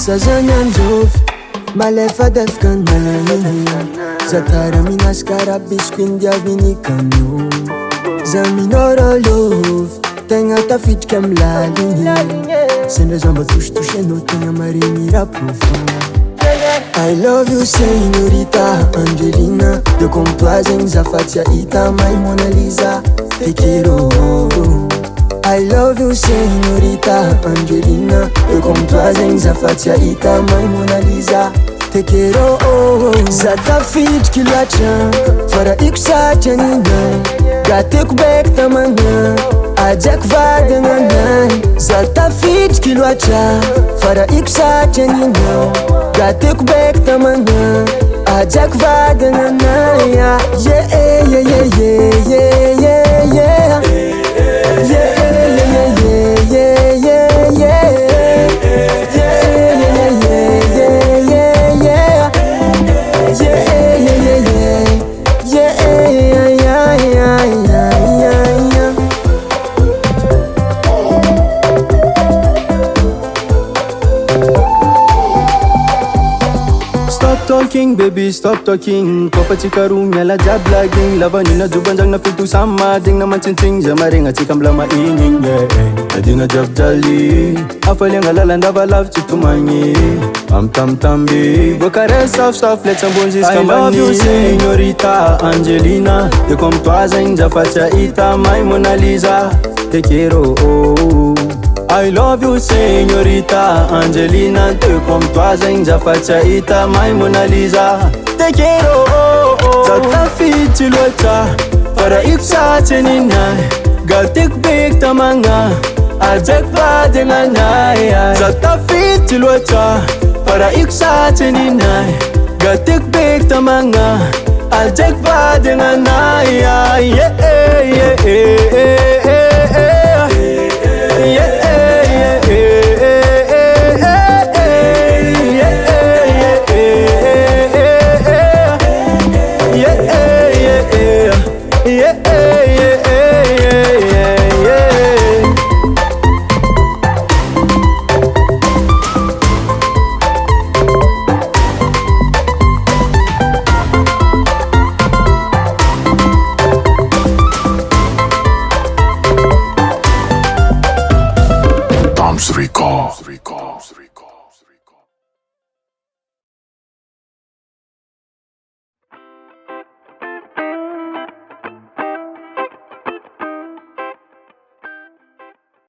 Sazananjovy malefadefkanay Zatara minaskarabis quindi avini caminho Zaminorolov Tenha tafitka mlalinye Senda zamba tush-tush-eno tenha marinira profundo I love you señorita Angelina De comptoisen zafatia ita my Mona Lisa Te quiero I love you señorita Angelina De comptoisen zafatia ita my Mona Lisa Te quiero Zata fit kiloacha Fara iksa janina Gate kubek tamanga Ajak vadanganay Zata fit kiloacha Fara iksa janina Gate kubek tamanga Ajak vadanganay Yeah, yeah, yeah, yeah, yeah, yeah, yeah Yeah, yeah, yeah, yeah, yeah, yeah, yeah Stop talking baby, stop talking Kofa chika room yala jab lagging Lava nina jubanjang na fitu sama Ding naman ching-ching Jamaring at chikam lama inging Adi na jab jali Afal yang alalanda ba love chitumanyi Tam-tam-tambi Bukare soft-soft let's ambonjis kamani I love you señorita Angelina De comptoisa in zafatia ita my Mona Lisa Te quiero I love you señorita Angelina Te comptoisa in zafatia ita my Mona Lisa Te quiero Zata fiti luacha Para iksa chenina Galtik big tamanga Ajak vadenganay Zata fiti luacha Para iksa chenina Galtik big tamanga Ajak vadenganay Yeah, yeah, yeah, yeah, yeah Recall.